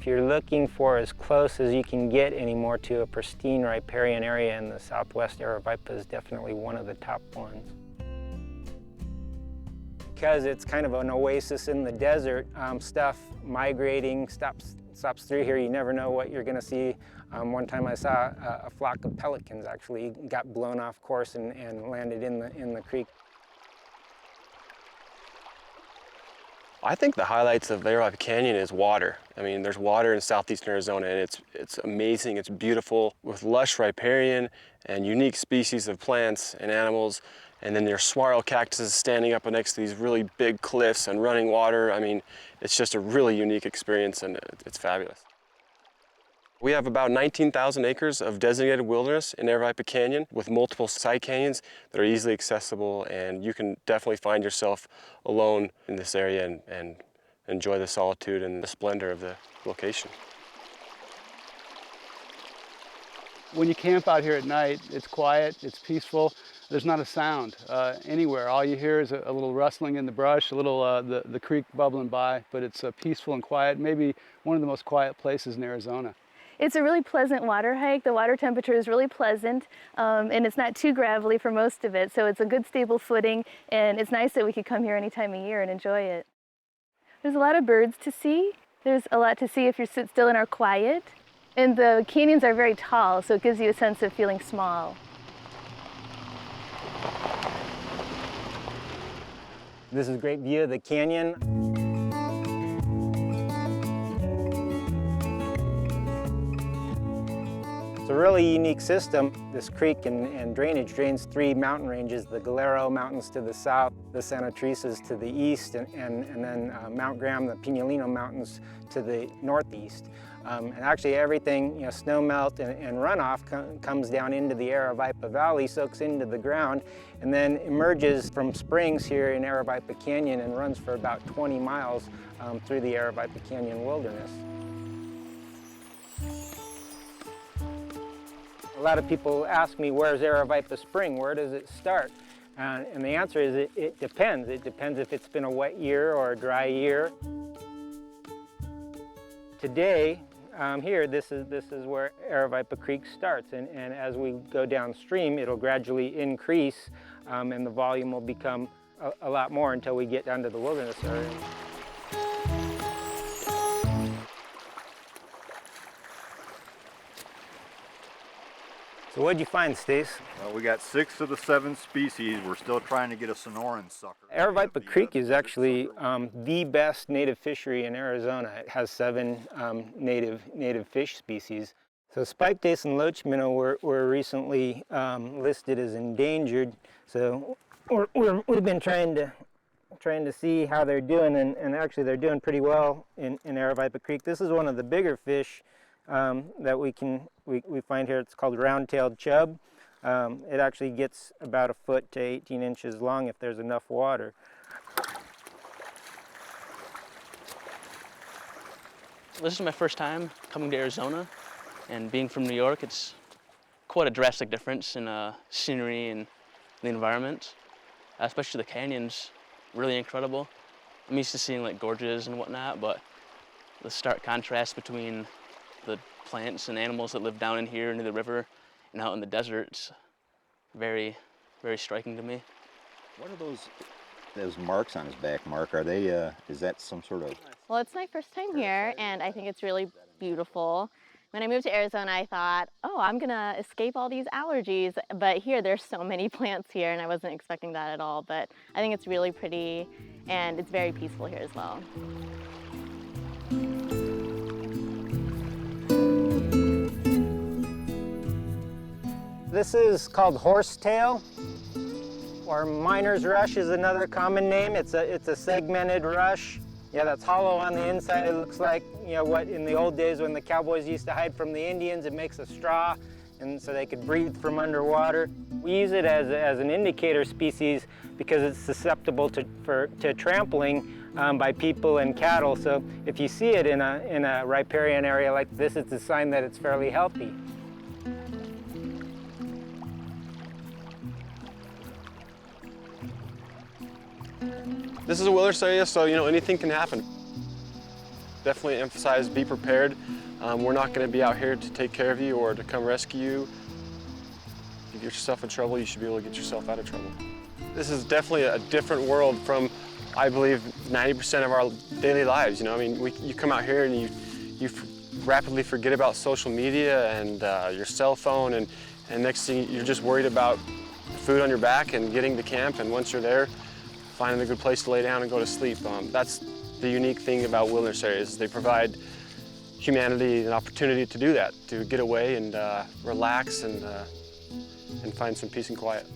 you're looking for as close as you can get anymore to a pristine riparian area in the southwest, Aravaipa is definitely one of the top ones. Because it's kind of an oasis in the desert, stuff migrating stops through here. You never know what you're going to see. One time I saw a flock of pelicans actually got blown off course and landed in the creek. I think the highlights of Aravaipa Canyon is water. I mean, there's water in southeastern Arizona, and it's amazing, it's beautiful, with lush riparian and unique species of plants and animals. And then there's saguaro cactuses standing up next to these really big cliffs and running water. I mean, it's just a really unique experience, and it's fabulous. We have about 19,000 acres of designated wilderness in Aravaipa Canyon with multiple side canyons that are easily accessible, and you can definitely find yourself alone in this area and enjoy the solitude and the splendor of the location. When you camp out here at night, it's quiet, it's peaceful. There's not a sound anywhere. All you hear is a little rustling in the brush, a little the creek bubbling by, but it's peaceful and quiet, maybe one of the most quiet places in Arizona. It's a really pleasant water hike. The water temperature is really pleasant, and it's not too gravelly for most of it, so it's a good stable footing, and it's nice that we could come here any time of year and enjoy it. There's a lot of birds to see. There's a lot to see if you sit still and are quiet. And the canyons are very tall, so it gives you a sense of feeling small. This is a great view of the canyon. It's a really unique system. This creek and drainage drains 3 mountain ranges, the Galero Mountains to the south, the Santa Teresa's to the east, and then Mount Graham, the Pinalino Mountains to the northeast. And actually everything, snow melt and runoff comes down into the Aravaipa Valley, soaks into the ground, and then emerges from springs here in Aravaipa Canyon and runs for about 20 miles through the Aravaipa Canyon Wilderness. A lot of people ask me, where's Aravaipa Spring? Where does it start? And the answer is it depends. It depends if it's been a wet year or a dry year. Today, here, this is where Aravaipa Creek starts, and as we go downstream, it'll gradually increase, and the volume will become a lot more until we get down to the wilderness area. So what'd you find, Stace? Well, we got 6 of the 7 species. We're still trying to get a Sonoran sucker. Aravaipa Creek is actually the best native fishery in Arizona. It has 7 native fish species. So spike dace and loach minnow were recently listed as endangered. So we've been trying to see how they're doing, and actually they're doing pretty well in Aravaipa Creek. This is one of the bigger fish that we find here. It's called round-tailed chub. It actually gets about 1 foot to 18 inches long if there's enough water. This is my first time coming to Arizona, and being from New York, it's quite a drastic difference in scenery and the environment, especially the canyons, really incredible. I'm used to seeing like gorges and whatnot, but the stark contrast between the plants and animals that live down in here near the river and out in the desert, it's very, very striking to me. What are those marks on his back, Mark? Are they, is that some sort of... Well, it's my first time here, and I think it's really beautiful. When I moved to Arizona, I thought, oh, I'm gonna escape all these allergies, but here there's so many plants here, and I wasn't expecting that at all, but I think it's really pretty, and it's very peaceful here as well. This is called horsetail, or miner's rush is another common name. It's a segmented rush. Yeah, that's hollow on the inside. It looks like, what in the old days when the cowboys used to hide from the Indians, it makes a straw, and so they could breathe from underwater. We use it as an indicator species because it's susceptible to trampling by people and cattle. So if you see it in a riparian area like this, it's a sign that it's fairly healthy. This is a wilderness area, so anything can happen. definitely emphasize be prepared. We're not going to be out here to take care of you or to come rescue you. If you get yourself in trouble, you should be able to get yourself out of trouble. This is definitely a different world from, I believe, 90% of our daily lives. You know, I mean, you come out here and you rapidly forget about social media and your cell phone, and next thing you're just worried about food on your back and getting to camp, and once you're there, finding a good place to lay down and go to sleep. That's the unique thing about wilderness areas. They provide humanity an opportunity to do that, to get away and relax and find some peace and quiet.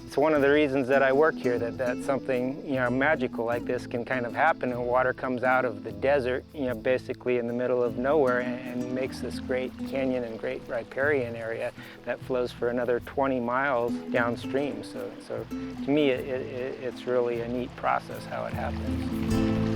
It's one of the reasons that I work here, that something, you know, magical like this can kind of happen, and water comes out of the desert, you know, basically in the middle of nowhere, and makes this great canyon and great riparian area that flows for another 20 miles downstream. So to me, it's really a neat process how it happens.